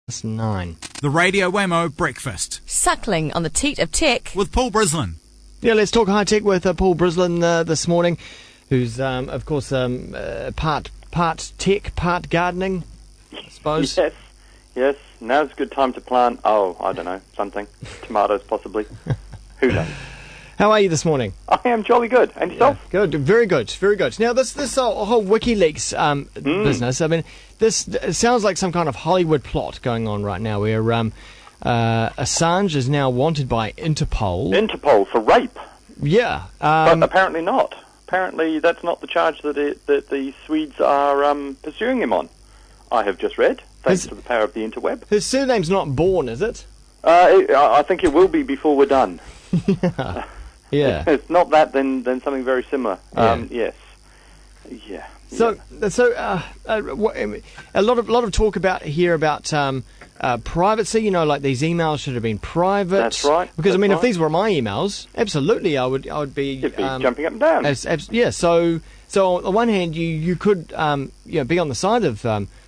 9. The Radio Wammo Breakfast. Suckling on the teat of tech. With Paul Brislen. Yeah, let's talk high tech with Paul Brislen this morning, who's, of course, part tech, part gardening, I suppose. Yes. Now's a good time to plant, I don't know, something. Tomatoes, possibly. Who knows? How are you this morning? I am jolly good. And yourself? Yeah, good, very good, very good. Now, this whole Wikileaks business, I mean, it sounds like some kind of Hollywood plot going on right now where Assange is now wanted by Interpol. Interpol for rape? Yeah. But apparently not. Apparently that's not the charge that the Swedes are pursuing him on. I have just read, thanks to the power of the interweb. His surname's not Bourne, is it? I think it will be before we're done. Yeah. If it's not that, then something very similar. Yes. Yeah. So a lot of talk about privacy. You know, like these emails should have been private. That's right. Because if these were my emails, absolutely, I would be. You'd be jumping up and down. Yeah. So on the one hand, you could be on the side of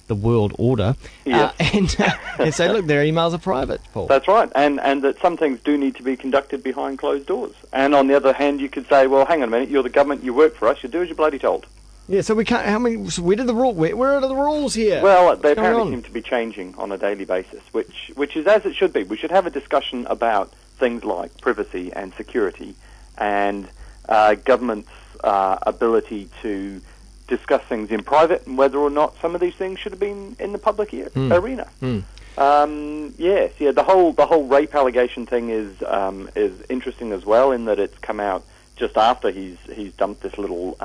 the world order, and say, look, their emails are private, Paul. That's right, and that some things do need to be conducted behind closed doors. And on the other hand, you could say, well, hang on a minute, you're the government, you work for us, you do as you're bloody told. Yeah, so we can't. Where are the rules here? Well, they apparently seem to be changing on a daily basis, which is as it should be. We should have a discussion about things like privacy and security, and government's ability to discuss things in private, and whether or not some of these things should have been in the public arena. The whole rape allegation thing is interesting as well, in that it's come out just after he's dumped this little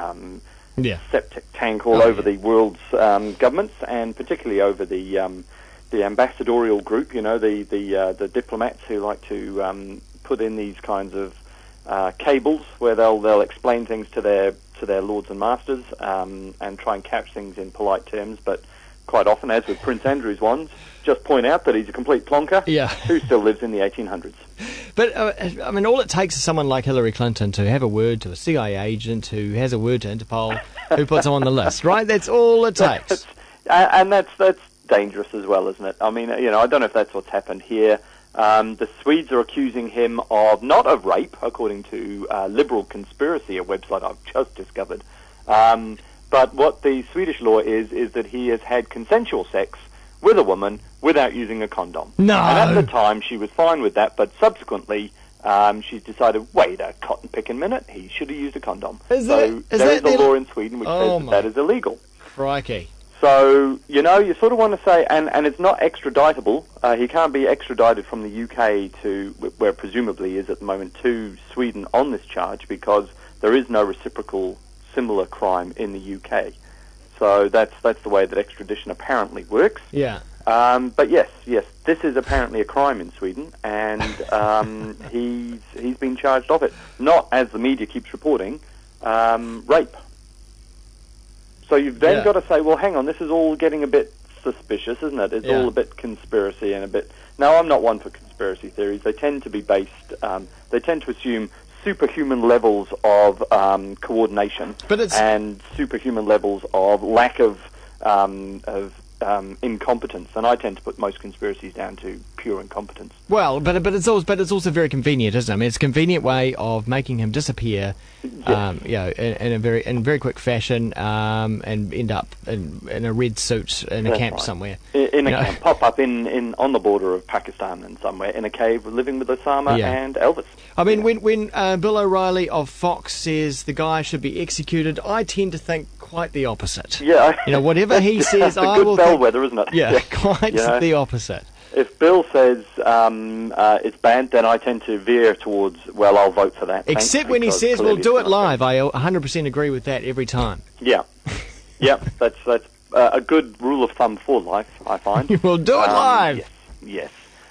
septic tank all over the world's governments, and particularly over the ambassadorial group. You know, the diplomats who like to put in these kinds of cables where they'll explain things to their lords and masters, and try and couch things in polite terms, but quite often, as with Prince Andrew's ones, just point out that he's a complete plonker who still lives in the 1800s. But, all it takes is someone like Hillary Clinton to have a word to a CIA agent who has a word to Interpol, who puts them on the list, right? That's all it takes. And that's dangerous as well, isn't it? I mean, I don't know if that's what's happened here. The Swedes are accusing him not of rape, according to Liberal Conspiracy, a website I've just discovered. But what the Swedish law is that he has had consensual sex with a woman without using a condom. No. And at the time, she was fine with that, but subsequently, she's decided, wait a cotton picking minute, he should have used a condom. There is a law in Sweden which says that is illegal. Crikey. So, you sort of want to say, and it's not extraditable. He can't be extradited from the UK to, where presumably is at the moment, to Sweden on this charge, because there is no reciprocal similar crime in the UK. So that's the way that extradition apparently works. Yeah. But yes, this is apparently a crime in Sweden, and he's been charged of it. Not, as the media keeps reporting, rape. So you've then got to say, well, hang on, this is all getting a bit suspicious, isn't it? It's all a bit conspiracy and a bit... Now, I'm not one for conspiracy theories. They tend to be based... they tend to assume superhuman levels of coordination and superhuman levels of lack of incompetence, and I tend to put most conspiracies down to pure incompetence. Well, but it's also very convenient, isn't it? I mean, it's a convenient way of making him disappear, in a very quick fashion, and end up in a red suit in a camp somewhere. In a camp, pop up on the border of Pakistan and somewhere in a cave, living with Osama and Elvis. I mean, when Bill O'Reilly of Fox says the guy should be executed, I tend to think quite the opposite. Yeah. Whatever he says, I will think... bellwether, isn't it? Yeah, quite the opposite. If Bill says it's banned, then I tend to veer towards, well, I'll vote for that. Except when he says, we'll do it live. I 100% agree with that every time. Yeah. That's a good rule of thumb for life, I find. We'll do it live. Yes.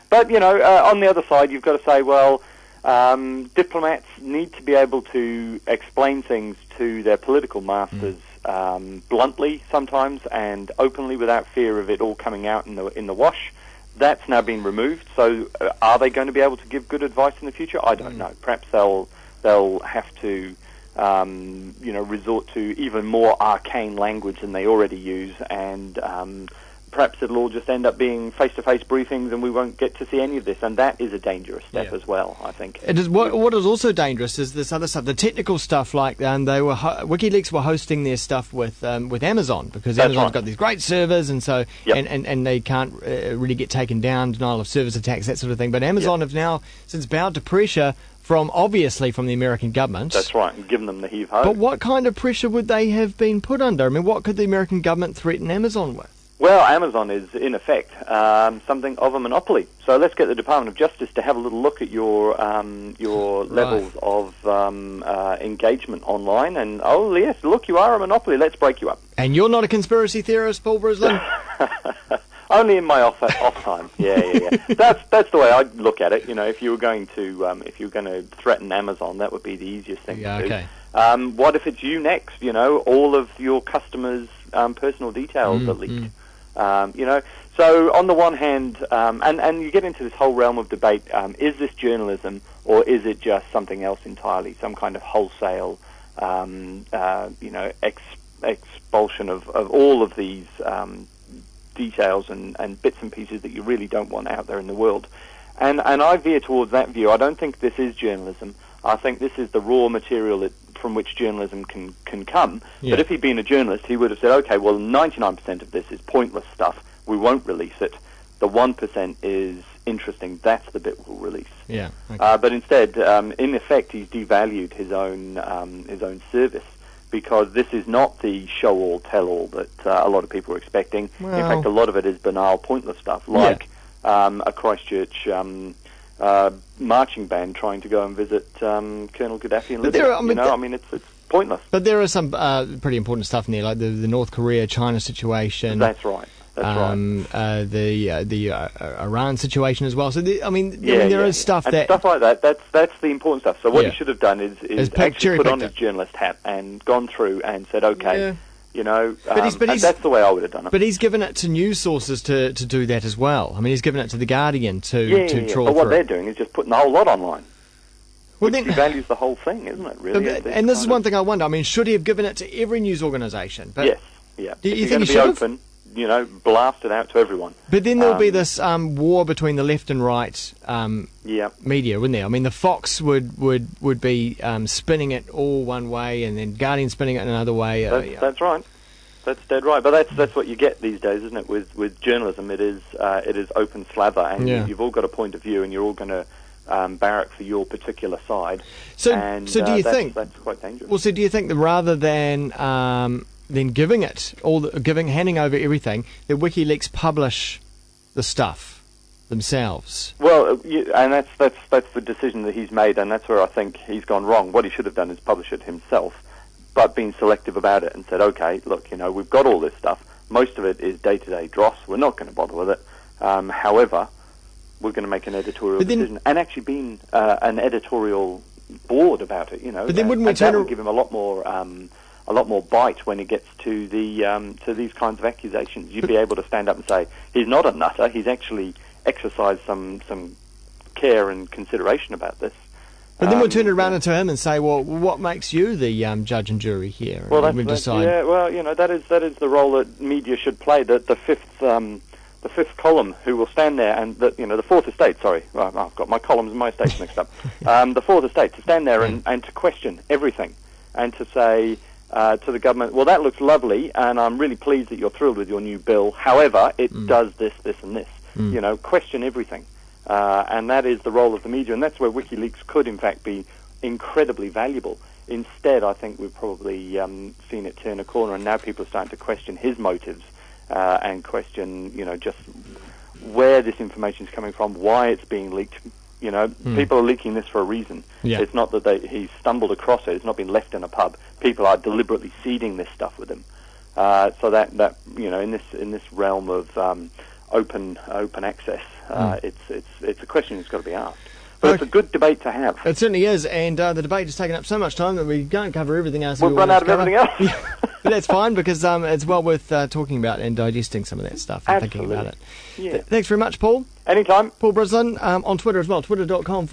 But, on the other side, you've got to say, well, diplomats need to be able to explain things to their political masters bluntly sometimes and openly without fear of it all coming out in the wash. That's now been removed. So are they going to be able to give good advice in the future? I don't know. Perhaps they'll have to resort to even more arcane language than they already use, and perhaps it'll all just end up being face-to-face briefings and we won't get to see any of this, and that is a dangerous step as well, I think. It is, what is also dangerous is this other stuff, the technical stuff, like WikiLeaks were hosting their stuff with Amazon, because Amazon's got these great servers, and so and they can't really get taken down, denial of service attacks, that sort of thing. But Amazon have now since bowed to pressure obviously from the American government. That's right, and given them the heave-ho. But what kind of pressure would they have been put under? I mean, what could the American government threaten Amazon with? Well, Amazon is, in effect, something of a monopoly. So let's get the Department of Justice to have a little look at your levels of engagement online. And, oh, yes, look, you are a monopoly. Let's break you up. And you're not a conspiracy theorist, Paul Brislen? Only in my off time. Yeah. That's the way I look at it. You know, if you were going to threaten Amazon, that would be the easiest thing to do. Okay. What if it's you next? You know, all of your customers' personal details are leaked. You know, so on the one hand, and you get into this whole realm of debate: is this journalism or is it just something else entirely? Some kind of wholesale, expulsion of all of these details and bits and pieces that you really don't want out there in the world. And I veer towards that view. I don't think this is journalism. I think this is the raw material from which journalism can come. Yeah. But if he'd been a journalist, he would have said, okay, well, 99% of this is pointless stuff. We won't release it. The 1% is interesting. That's the bit we'll release. Yeah. Okay. But instead, in effect, he's devalued his own service, because this is not the show-all, tell-all that a lot of people are expecting. Well, in fact, a lot of it is banal, pointless stuff, like a Christchurch marching band trying to go and visit Colonel Gaddafi in Libya. It's pointless. But there are some pretty important stuff in there, like the North Korea-China situation. That's right. The Iran situation as well. So there is stuff and stuff like that. That's the important stuff. So what he should have done is actually put on his journalist hat and gone through and said, okay, that's the way I would have done it. But he's given it to news sources to do that as well. I mean, he's given it to the Guardian to trawl through. But what they're doing is just putting the whole lot online. Well, which devalues the whole thing, isn't it? Really. And this is one thing I wonder. I mean, should he have given it to every news organisation? Yes. Yeah. Do you think he should have? Open, blast it out to everyone. But then there'll be this war between the left and right media, wouldn't there? I mean, the Fox would be spinning it all one way, and then Guardian spinning it another way. That's right. That's dead right. But that's what you get these days, isn't it? With journalism, it is open slather, and you've all got a point of view, and you're all going to barrack for your particular side. So do you think that's quite dangerous? Well, so do you think that rather than giving it handing over everything, that WikiLeaks publish the stuff themselves? Well, and that's the decision that he's made, and that's where I think he's gone wrong. What he should have done is publish it himself, but been selective about it and said, okay, look, we've got all this stuff. Most of it is day-to-day dross. We're not going to bother with it. However, we're going to make an editorial decision, and actually been an editorial board about it. But then wouldn't we that would give him a lot more bite when it gets to these kinds of accusations. You'd be able to stand up and say, he's not a nutter, he's actually exercised some care and consideration about this. But then we'll turn it around to him and say, well, what makes you the judge and jury here? Well, that is the role that media should play. The fifth column, who will stand there, and the fourth estate. Sorry, I've got my columns and my estates mixed up. The fourth estate, to stand there and to question everything, and to say to the government, well, that looks lovely, and I'm really pleased that you're thrilled with your new bill. However, it does this, this, and this. Question everything. And that is the role of the media, and that's where WikiLeaks could, in fact, be incredibly valuable. Instead, I think we've probably seen it turn a corner, and now people are starting to question his motives and question, just where this information is coming from, why it's being leaked. People are leaking this for a reason. Yeah. It's not that he stumbled across it. It's not been left in a pub. People are deliberately seeding this stuff with him. So that in this realm of open access, it's a question that's got to be asked. But it's a good debate to have. It certainly is, and the debate has taken up so much time that we can't cover everything else. We've run out of everything else. But that's fine, because it's well worth talking about and digesting some of that stuff and thinking about it. Yeah. Thanks very much, Paul. Anytime. Paul Brislen on Twitter as well, twitter.com/